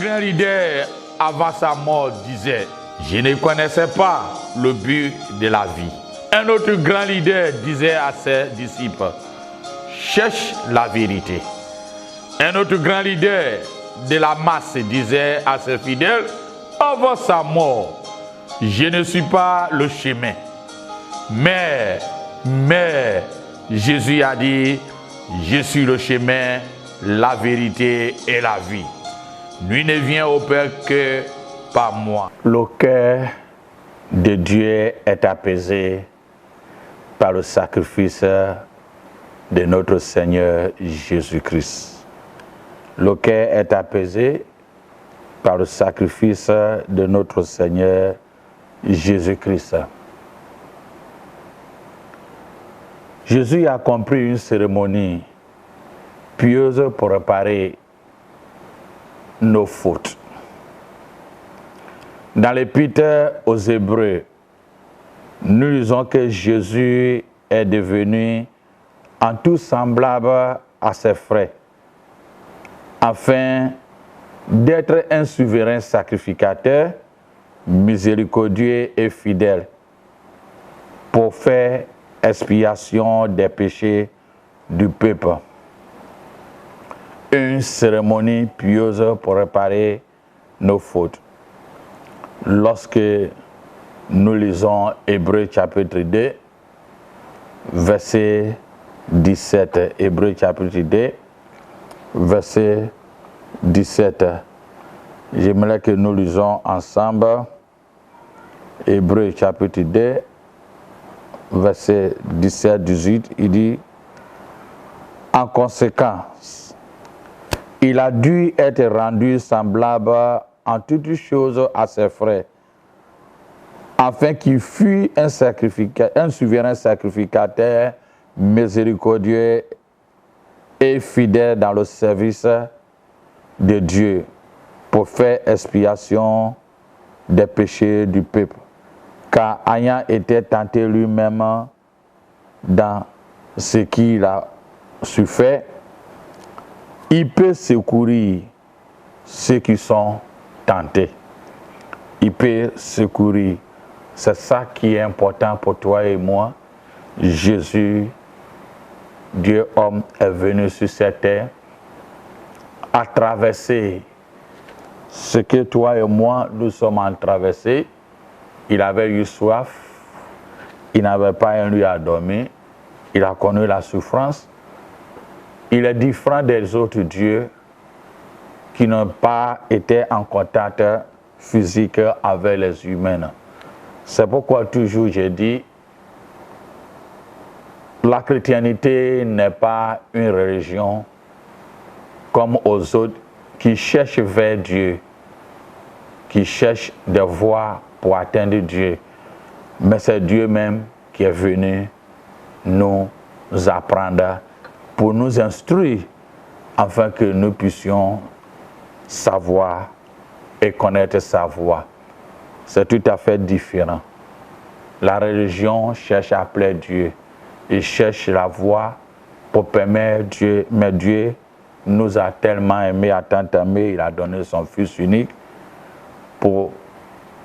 grand leader, avant sa mort, disait, je ne connaissais pas le but de la vie. Un autre grand leader disait à ses disciples, cherche la vérité. Un autre grand leader de la masse disait à ses fidèles, avant sa mort, je ne suis pas le chemin. Mais Jésus a dit, je suis le chemin, la vérité et la vie. Nul ne vient au Père que par moi. Le cœur de Dieu est apaisé par le sacrifice de notre Seigneur Jésus-Christ. Le cœur est apaisé par le sacrifice de notre Seigneur Jésus-Christ. Jésus a accompli une cérémonie pieuse pour réparer nos fautes. Dans l'Épître aux Hébreux, nous lisons que Jésus est devenu en tout semblable à ses frères, afin d'être un souverain sacrificateur, miséricordieux et fidèle, pour faire expiation des péchés du peuple. Une cérémonie pieuse pour réparer nos fautes. Lorsque nous lisons Hébreux chapitre 2, verset 17, Hébreux chapitre 2, verset 17, j'aimerais que nous lisons ensemble Hébreux chapitre 2, verset 17-18, il dit, en conséquence, il a dû être rendu semblable en toutes choses à ses frères, afin qu'il fût un souverain sacrificateur miséricordieux et fidèle dans le service de Dieu, pour faire expiation des péchés du peuple. Car ayant été tenté lui-même dans ce qu'il a su faire, il peut secourir ceux qui sont tentés. Il peut secourir. C'est ça qui est important pour toi et moi. Jésus, Dieu homme, est venu sur cette terre à traverser ce que toi et moi, nous sommes en traversée. Il avait eu soif, il n'avait pas un lieu à dormir, il a connu la souffrance. Il est différent des autres dieux qui n'ont pas été en contact physique avec les humains. C'est pourquoi toujours je dis, la chrétienté n'est pas une religion comme aux autres qui cherchent vers Dieu, qui cherchent des voies pour atteindre Dieu. Mais c'est Dieu même qui est venu nous apprendre, pour nous instruire, afin que nous puissions savoir et connaître sa voie. C'est tout à fait différent. La religion cherche à plaire Dieu. Il cherche la voie pour permettre Dieu. Mais Dieu nous a tellement aimés, a tant aimé, il a donné son Fils unique pour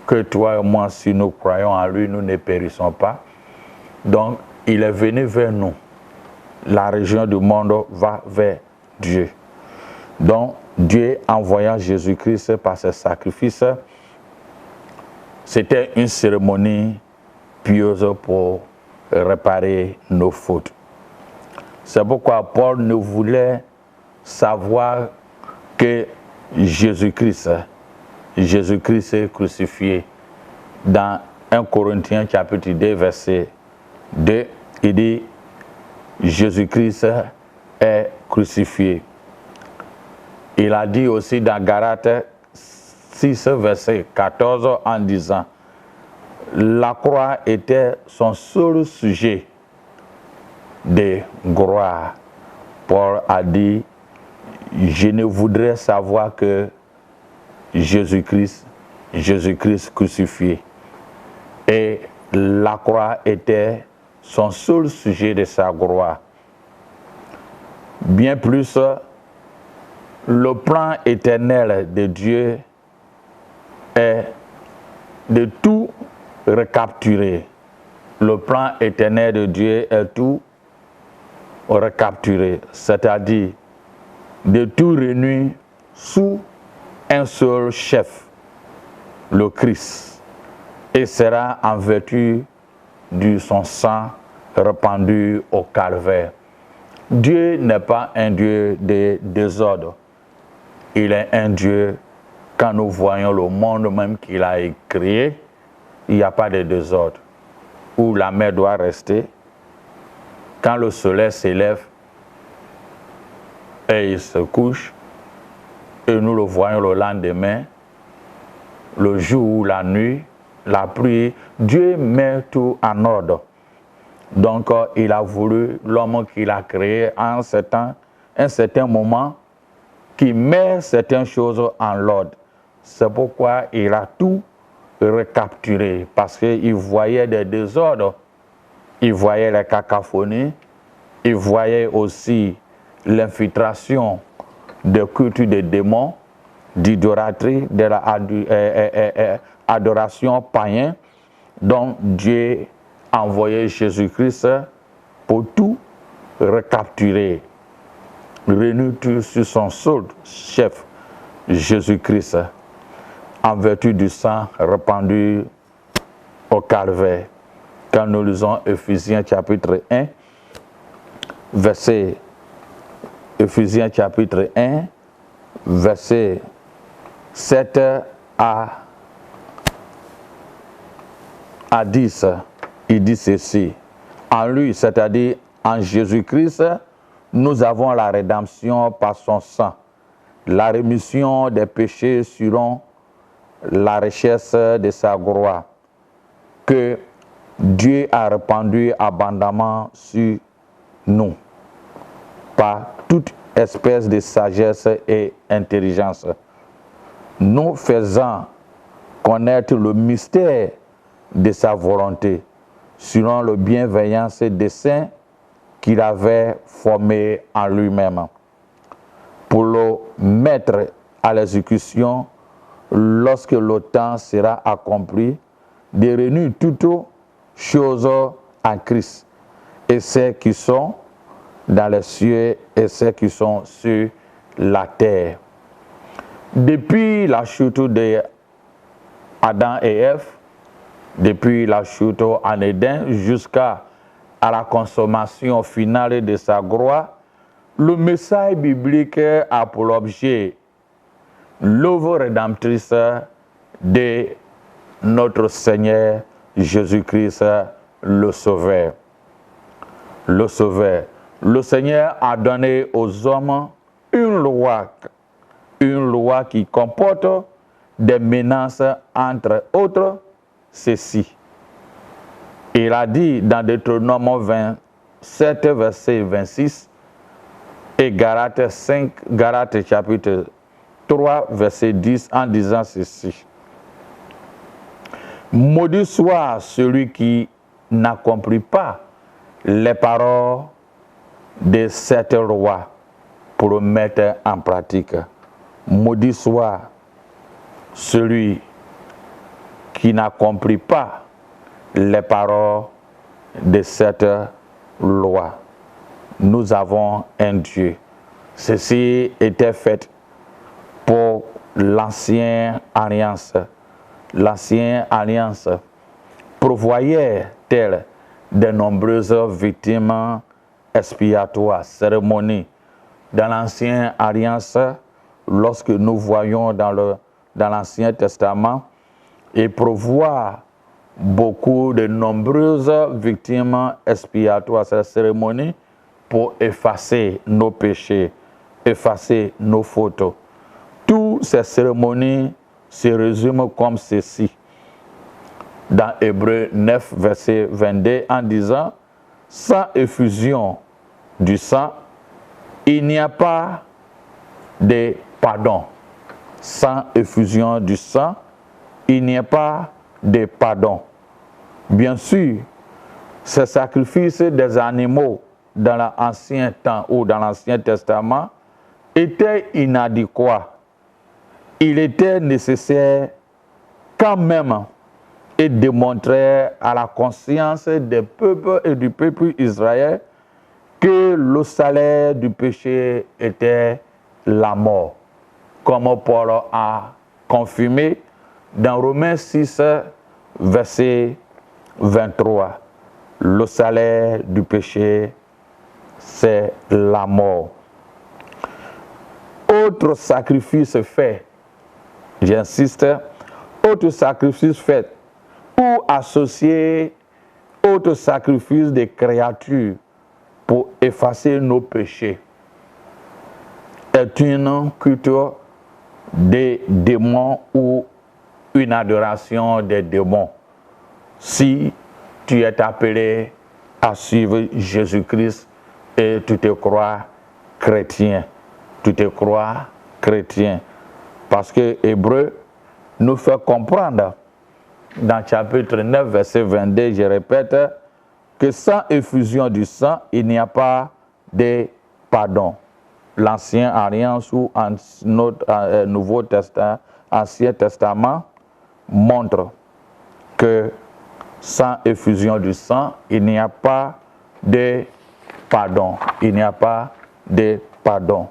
que toi et moi, si nous croyons en lui, nous ne périssons pas. Donc, il est venu vers nous. La région du monde va vers Dieu. Donc, Dieu, envoyant Jésus-Christ par ses sacrifices, c'était une cérémonie pieuse pour réparer nos fautes. C'est pourquoi Paul ne voulait savoir que Jésus-Christ est crucifié. Dans 1 Corinthiens chapitre 2, verset 2, il dit, Jésus-Christ est crucifié. Il a dit aussi dans Galates 6, verset 14, en disant, la croix était son seul sujet de gloire. Paul a dit, je ne voudrais savoir que Jésus-Christ crucifié. Et la croix était son seul sujet de sa gloire. Bien plus, Le plan éternel de Dieu est de tout recapturer. Le plan éternel de Dieu est tout recapturé, c'est-à-dire de tout réunir sous un seul chef, le Christ, et sera en vertu de son sang répandu au calvaire. Dieu n'est pas un Dieu de désordre. Il est un Dieu, quand nous voyons le monde même qu'il a créé, il n'y a pas de désordre. Où la mer doit rester, quand le soleil s'élève et il se couche, et nous le voyons le lendemain, le jour ou la nuit, la pluie, Dieu met tout en ordre. Donc il a voulu, l'homme qu'il a créé en un certain moment, qui met certaines choses en ordre. C'est pourquoi il a tout recapturé, parce qu'il voyait des désordres, il voyait les cacophonies, il voyait aussi l'infiltration de cultes des démons, d'idolâtrie, de l'adoration païenne. Donc Dieu a envoyé Jésus-Christ pour tout recapturer, réunir tout sur son seul chef, Jésus-Christ, en vertu du sang répandu au calvaire. Quand nous lisons Ephésiens chapitre 1, Ephésiens chapitre 1, verset 7 à 10, il dit ceci: en lui, c'est-à-dire en Jésus-Christ, nous avons la rédemption par son sang, la rémission des péchés selon la richesse de sa gloire, que Dieu a répandu abondamment sur nous, par toute espèce de sagesse et intelligence, nous faisant connaître le mystère de sa volonté, selon le bienveillant dessein qu'il avait formé en lui-même, pour le mettre à l'exécution lorsque le temps sera accompli, de réunir toutes choses en Christ, et ceux qui sont dans les cieux et ceux qui sont sur la terre. Depuis la chute de Adam et Ève, depuis la chute en Éden jusqu'à la consommation finale de sa gloire, le message biblique a pour objet l'œuvre rédemptrice de notre Seigneur Jésus-Christ, le Sauveur. Le Sauveur. Le Seigneur a donné aux hommes une loi qui comporte des menaces, entre autres, ceci. Il a dit dans Deutéronome 27, verset 26, et Galates chapitre 3, verset 10, en disant ceci: maudit soit celui qui n'accomplit pas les paroles de cette loi pour le mettre en pratique. Maudit soit celui qui n'accomplit pas les paroles de cette loi. Nous avons un Dieu. Ceci était fait pour l'ancienne alliance. L'ancienne alliance prévoyait-elle de nombreuses victimes expiatoires, cérémonies. Dans l'ancienne alliance, lorsque nous voyons dans l'Ancien Testament, il prévoit beaucoup de nombreuses victimes expiatoires, cette cérémonie, pour effacer nos péchés, effacer nos fautes. Toutes ces cérémonies se résument comme ceci. Dans Hébreux 9, verset 22, en disant: sans effusion du sang, il n'y a pas de pardon. Sans effusion du sang, il n'y a pas de pardon. Bien sûr, ces sacrifices des animaux dans l'Ancien temps ou dans l'Ancien Testament était inadéquat. Il était nécessaire quand même et démontrer à la conscience des peuples et du peuple Israël que le salaire du péché était la mort, comme Paul a confirmé dans Romains 6, verset 23. Le salaire du péché, c'est la mort. Autre sacrifice fait, j'insiste, autre sacrifice fait ou associé, autre sacrifice des créatures pour effacer nos péchés est une culture des démons ou une adoration des démons. Si tu es appelé à suivre Jésus-Christ et tu te crois chrétien, tu te crois chrétien. Parce que Hébreu nous fait comprendre dans chapitre 9, verset 22, je répète, que sans effusion du sang, il n'y a pas de pardon. L'Ancien Alliance ou notre Nouveau Testament, Ancien Testament montre que sans effusion du sang, il n'y a pas de pardon. Il n'y a pas de pardon.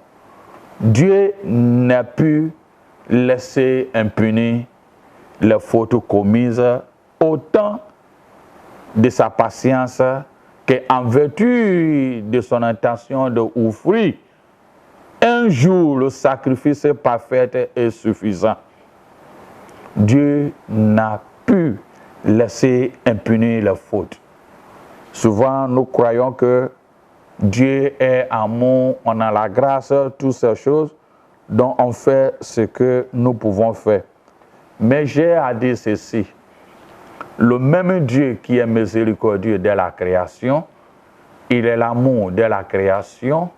Dieu n'a pu laisser impunis les fautes commises autant de sa patience qu'en vertu de son intention de offrir un jour le sacrifice parfait et suffisant. Dieu n'a pu laisser impunis les fautes. Souvent, nous croyons que Dieu est amour, on a la grâce, toutes ces choses dont on fait ce que nous pouvons faire. Mais j'ai à dire ceci. Le même Dieu qui est miséricordieux dès la création, il est l'amour dès la création.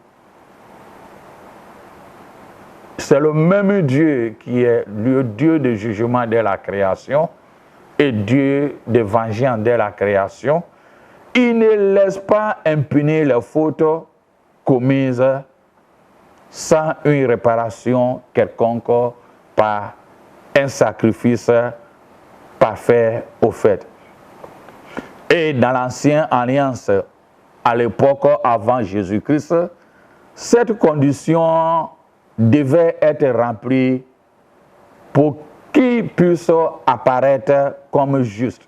C'est le même Dieu qui est le Dieu de jugement dès la création et Dieu de vengeance dès la création. Il ne laisse pas impunir les fautes commises sans une réparation quelconque par un sacrifice parfait au fait. Et dans l'Ancienne Alliance, à l'époque avant Jésus-Christ, cette condition devait être remplie pour qu'il puisse apparaître comme juste.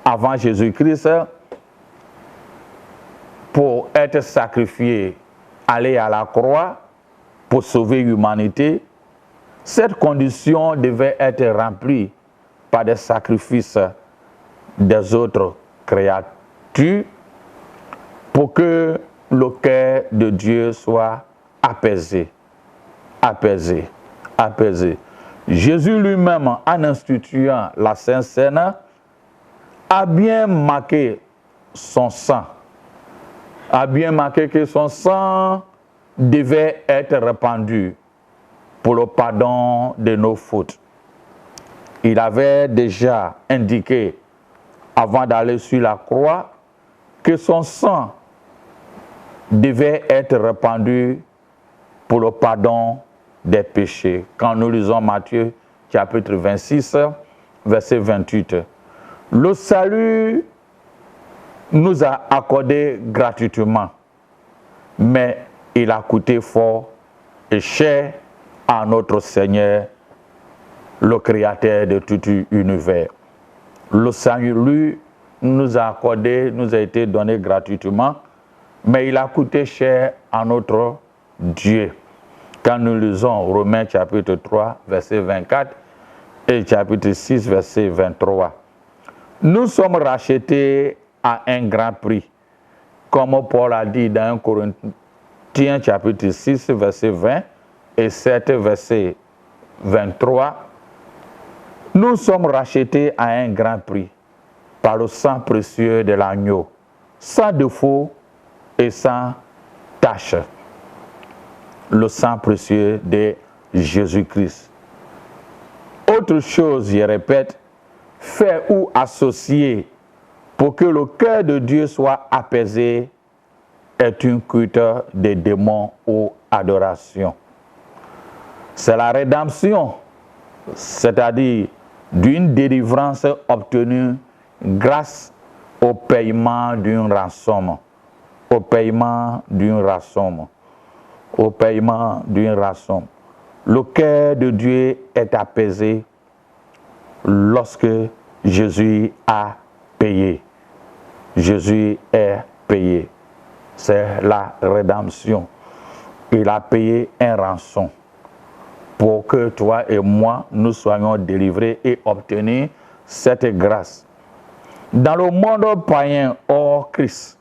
Avant Jésus-Christ, pour être sacrifié, aller à la croix pour sauver l'humanité, cette condition devait être remplie par des sacrifices des autres créatures pour que le cœur de Dieu soit apaisé, apaisé, apaisé. Jésus lui-même, en instituant la Sainte Seine, a bien marqué son sang, a bien marqué que son sang devait être répandu pour le pardon de nos fautes. Il avait déjà indiqué, avant d'aller sur la croix, que son sang devait être répandu pour le pardon des péchés. Quand nous lisons Matthieu chapitre 26, verset 28, le salut nous a accordé gratuitement, mais il a coûté fort et cher à notre Seigneur, le Créateur de tout l'univers. Le salut nous a accordé, nous a été donné gratuitement, mais il a coûté cher à notre Dieu. Quand nous lisons Romains chapitre 3, verset 24 et chapitre 6, verset 23, nous sommes rachetés à un grand prix, comme Paul a dit dans 1 Corinthiens chapitre 6, verset 20 et 7, verset 23. Nous sommes rachetés à un grand prix par le sang précieux de l'agneau, sans défaut et sans tache. Le sang précieux de Jésus-Christ. Autre chose, je répète, fait ou associé pour que le cœur de Dieu soit apaisé est une culte des démons ou adoration. C'est la rédemption, c'est-à-dire d'une délivrance obtenue grâce au paiement d'une rançon. Au paiement d'une rançon. Au paiement d'une rançon. Le cœur de Dieu est apaisé lorsque Jésus a payé. Jésus est payé. C'est la rédemption. Il a payé un rançon pour que toi et moi, nous soyons délivrés et obtenir cette grâce. Dans le monde païen hors Christ,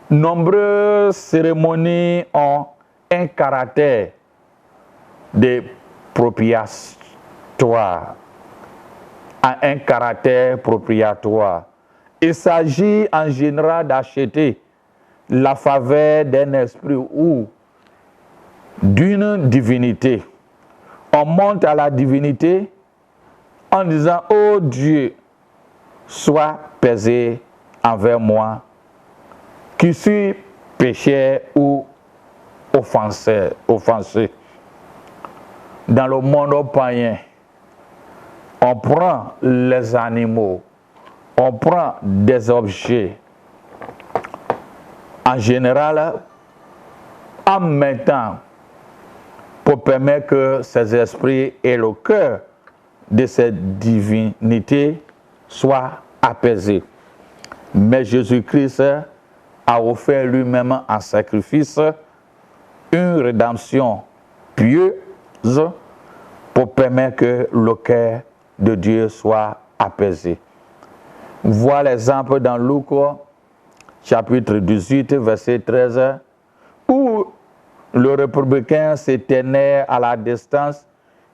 nombreuses cérémonies ont un caractère de propriatoire, un caractère propriatoire. Il s'agit en général d'acheter la faveur d'un esprit ou d'une divinité. On monte à la divinité en disant « Oh Dieu, sois pesé envers moi, qui suis pécheur ou offensé. » Dans le monde païen, on prend les animaux, on prend des objets, en général, en mettant pour permettre que ces esprits et le cœur de cette divinité soient apaisés. Mais Jésus-Christ a offert lui-même en sacrifice une rédemption pieuse pour permettre que le cœur de Dieu soit apaisé. Voilà l'exemple dans Luc, chapitre 18, verset 13, où le républicain se tenait à la distance,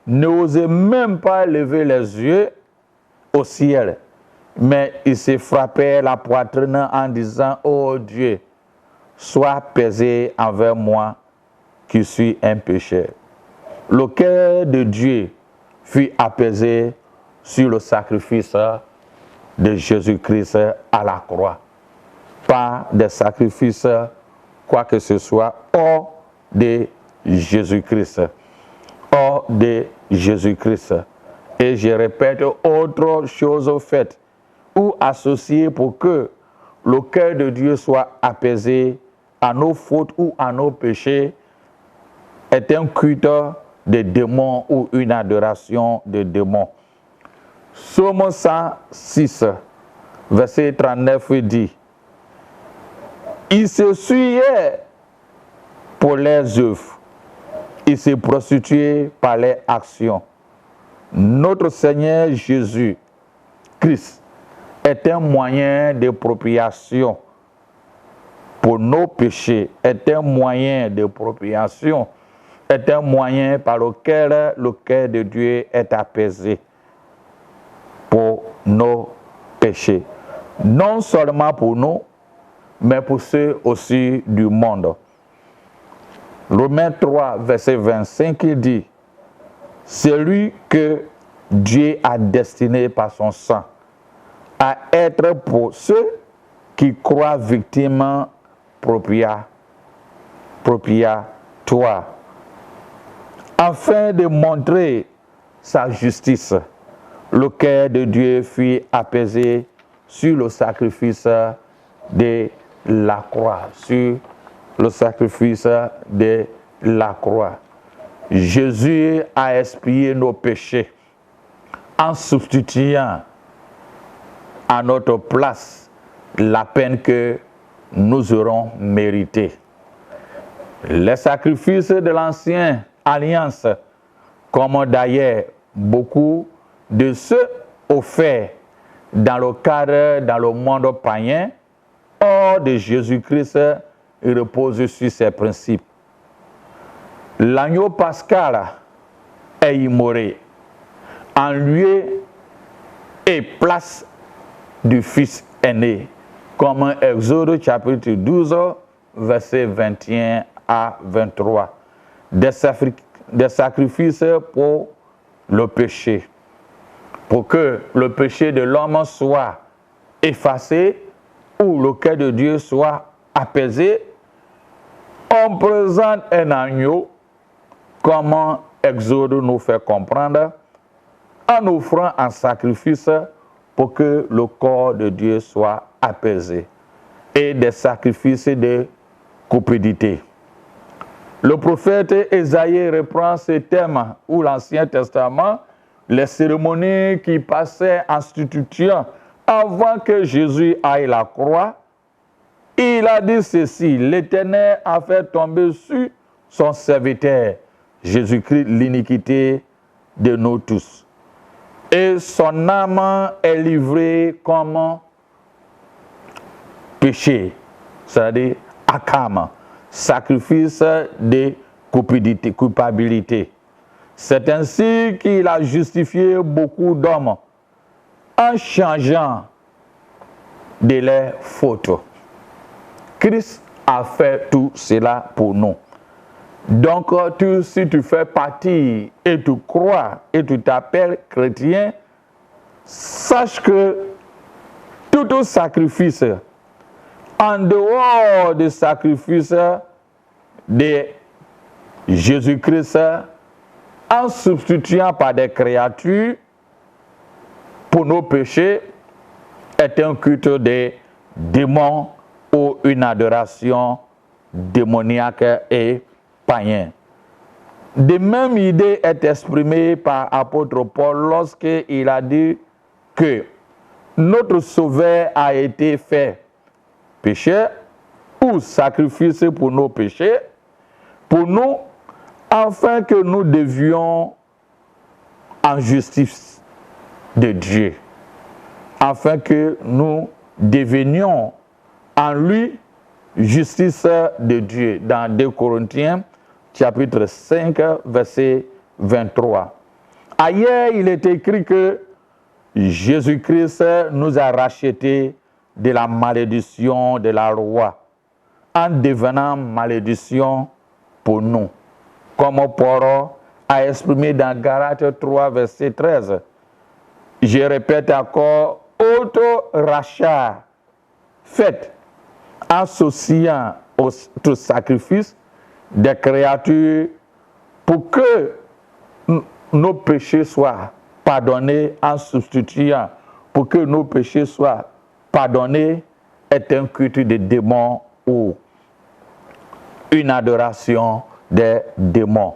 n'osait même pas lever les yeux au ciel, mais il se frappait la poitrine en disant « Oh Dieu, sois pesé envers moi qui suis un pécheur. » Le cœur de Dieu fut apaisé sur le sacrifice de Jésus-Christ à la croix. Pas des sacrifices, quoi que ce soit, hors de Jésus-Christ. Hors de Jésus-Christ. Et je répète, autre chose faite ou associée pour que le cœur de Dieu soit apaisé à nos fautes ou à nos péchés est un culte de démons ou une adoration de démons. Psaume 106, verset 39 dit « Il se suyait pour les œuvres, il se prostituait par les actions. Notre Seigneur Jésus-Christ est un moyen de propriation pour nos péchés, est un moyen de propriation, est un moyen par lequel le cœur de Dieu est apaisé pour nos péchés. Non seulement pour nous, mais pour ceux aussi du monde. Romains 3, verset 25, il dit « Celui que Dieu a destiné par son sang à être pour ceux qui croient victimes propriatoires, afin de montrer sa justice. Le cœur de Dieu fut apaisé sur le sacrifice de la croix, sur le sacrifice de la croix. Jésus a expié nos péchés en substituant à notre place la peine que nous aurons méritée. Les sacrifices de l'ancienne alliance, comme d'ailleurs beaucoup de ceux offerts dans le cadre, dans le monde païen, hors de Jésus-Christ, repose sur ces principes. L'agneau pascal est immolé en lieu et place du Fils aîné, comme Exode chapitre 12, versets 21 à 23. Des sacrifices pour le péché. Pour que le péché de l'homme soit effacé ou le cœur de Dieu soit apaisé, on présente un agneau comme Exode nous fait comprendre, en offrant un sacrifice pour que le corps de Dieu soit apaisé et des sacrifices de cupidité. Le prophète Ésaïe reprend ce thème où l'Ancien Testament, les cérémonies qui passaient en instituant avant que Jésus aille la croix, il a dit ceci: l'Éternel a fait tomber sur son serviteur Jésus-Christ l'iniquité de nous tous. Et son âme est livrée comme péché, c'est-à-dire akam, sacrifice de culpabilité. C'est ainsi qu'il a justifié beaucoup d'hommes en changeant de leurs fautes. Christ a fait tout cela pour nous. Donc, si tu fais partie et tu crois et tu t'appelles chrétien, sache que tout sacrifice, en dehors du sacrifice de Jésus-Christ, en substituant par des créatures pour nos péchés, est un culte des démons ou une adoration démoniaque et païen. De même idée est exprimée par l'apôtre Paul lorsqu'il a dit que notre Sauveur a été fait péché ou sacrifice pour nos péchés, pour nous, afin que nous devions en justice de Dieu, afin que nous devenions en lui justice de Dieu. Dans 2 Corinthiens, chapitre 5, verset 23. Ailleurs, il est écrit que Jésus-Christ nous a rachetés de la malédiction de la loi, en devenant malédiction pour nous. Comme Paul a exprimé dans Galates 3, verset 13. Je répète encore, autre rachat fait associant au sacrifice des créatures pour que nos péchés soient pardonnés, en substituant pour que nos péchés soient pardonnés, est un culte de démons ou une adoration des démons.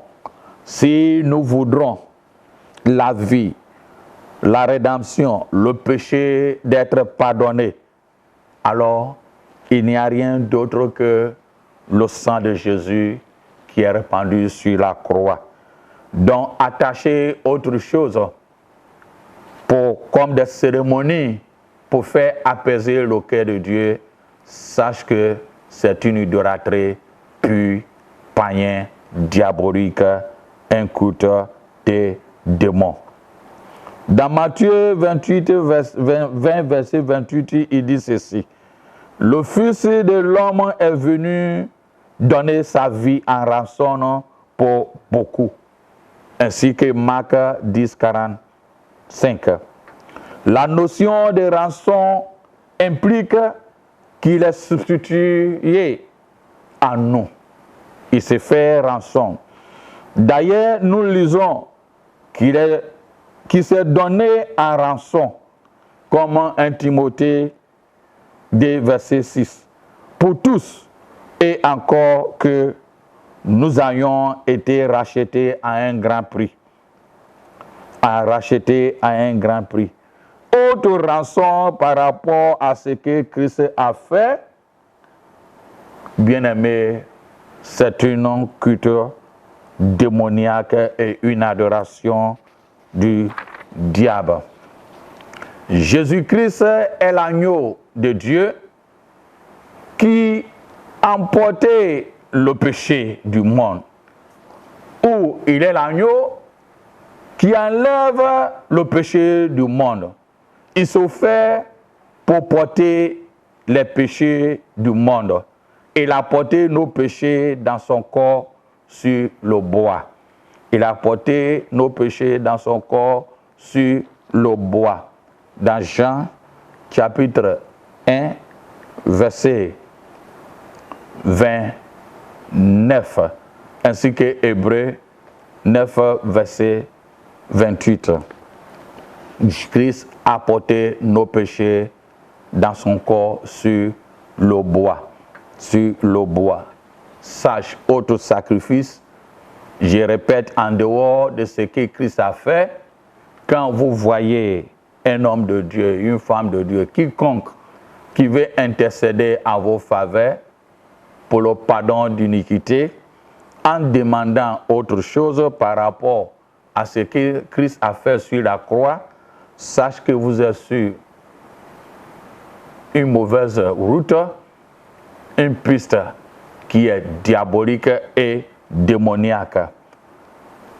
Si nous voudrons la vie, la rédemption, le péché d'être pardonné, alors il n'y a rien d'autre que le sang de Jésus qui est répandu sur la croix. Donc, attacher autre chose comme des cérémonies pour faire apaiser le cœur de Dieu, sache que c'est une idolâtrie pure, païen, diabolique, un culte des démons. Dans Matthieu 28, 20, verset 28, il dit ceci: le Fils de l'homme est venu donner sa vie en rançon pour beaucoup. Ainsi que Marc 10, 45. La notion de rançon implique qu'il est substitué à nous. Il s'est fait rançon. D'ailleurs, nous lisons qu'il s'est donné en rançon, comme 1 Timothée 2, verset 6. Pour tous, et encore que nous ayons été rachetés à un grand prix. Rachetés à un grand prix. Autre rançon par rapport à ce que Christ a fait, bien-aimé, c'est une culte démoniaque et une adoration du diable. Jésus-Christ est l'agneau de Dieu qui emportait le péché du monde. Ou il est l'agneau qui enlève le péché du monde. Il se fait pour porter les péchés du monde. Il a porté nos péchés dans son corps sur le bois. Il a porté nos péchés dans son corps sur le bois. Dans Jean, chapitre 1, verset 29, ainsi que Hébreux 9, verset 28. Christ a porté nos péchés dans son corps sur le bois. Sur le bois. Sache, autre sacrifice, je répète, en dehors de ce que Christ a fait, quand vous voyez un homme de Dieu, une femme de Dieu, quiconque qui veut intercéder en vos faveurs pour le pardon d'iniquité, en demandant autre chose par rapport à ce que Christ a fait sur la croix, sache que vous êtes sur une mauvaise route, une piste qui est diabolique et démoniaque.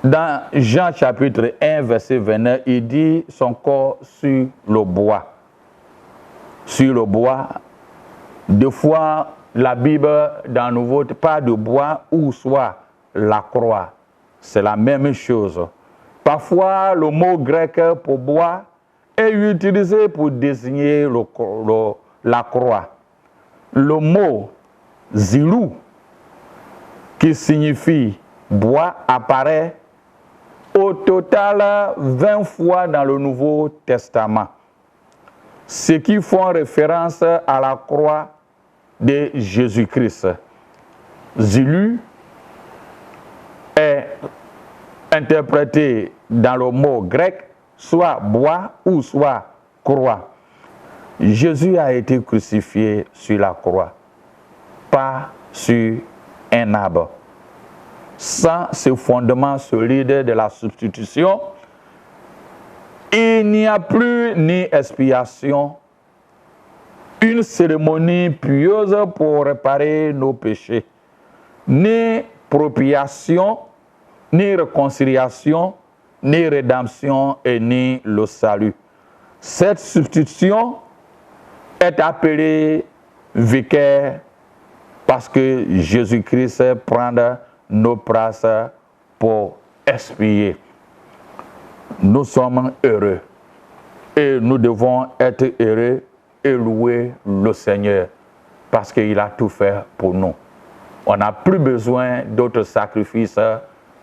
Dans Jean chapitre 1, verset 29, il dit son corps sur le bois. Sur le bois. Deux fois, la Bible dans le Nouveau parle de bois ou soit la croix. C'est la même chose. Parfois, le mot grec pour bois est utilisé pour désigner la croix. Le mot zilou, qui signifie bois, apparaît au total 20 fois dans le Nouveau Testament. Ce qui font référence à la croix de Jésus-Christ. Zilou est interprété dans le mot grec, soit bois ou soit croix. Jésus a été crucifié sur la croix, pas sur un arbre. Sans ce fondement solide de la substitution, il n'y a plus ni expiation, une cérémonie pieuse pour réparer nos péchés, ni propiation, ni réconciliation, ni rédemption et ni le salut. Cette substitution est appelée vicaire parce que Jésus-Christ prend nos places pour expier. Nous sommes heureux et nous devons être heureux et louer le Seigneur parce qu'il a tout fait pour nous. On n'a plus besoin d'autres sacrifices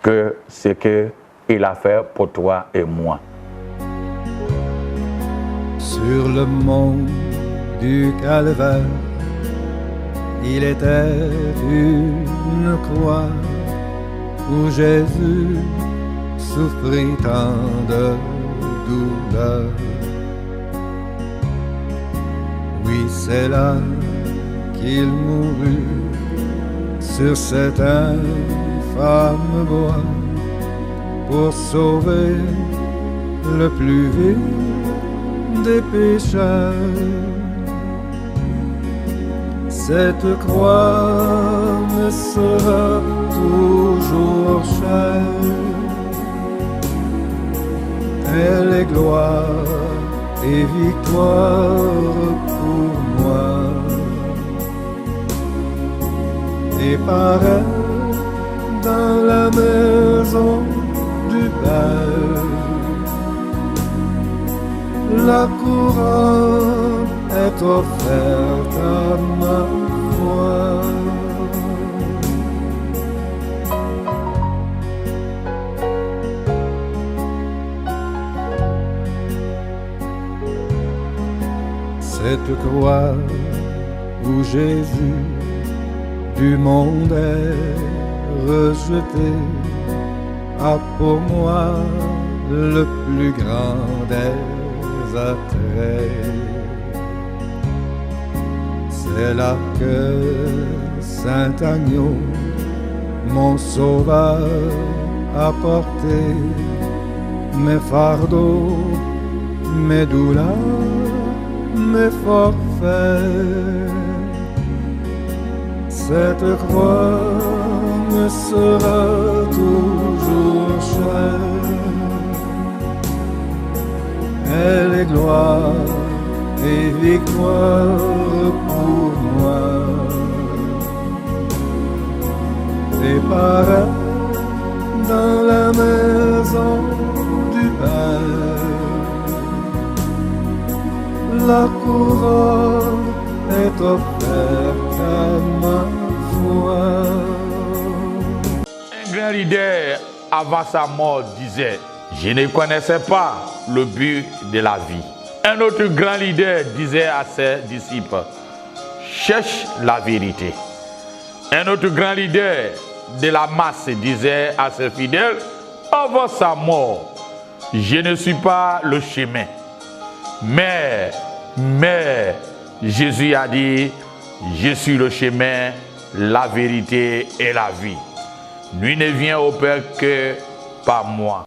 que ce qu'il a fait pour toi et moi. Sur le mont du Calvaire, il était une croix où Jésus souffrit tant de douleur. Oui, c'est là qu'il mourut sur cet infâme bois pour sauver le plus vil des pécheurs. Cette croix me sera toujours chère. Elle est gloire et victoire pour moi. Et par elle, dans la maison du Père, la couronne est offerte à ma foi. Cette croix où Jésus du monde est rejeté a pour moi le plus grand des attraits. C'est là que Saint Agneau, mon sauveur, a porté mes fardeaux, mes douleurs, mes forfaits. Cette croix me sera toujours chère. Elle est gloire et victoire pour moi. Et par elle, dans la maison du Père, la couronne est offerte à ma foi. Un grand leader avant sa mort, disait, je ne connaissais pas le but de la vie. Un autre grand leader disait à ses disciples, cherche la vérité. Un autre grand leader de la masse disait à ses fidèles, avant sa mort, je ne suis pas le chemin. Mais Jésus a dit, je suis le chemin, la vérité et la vie. Nul ne vient au Père que par moi.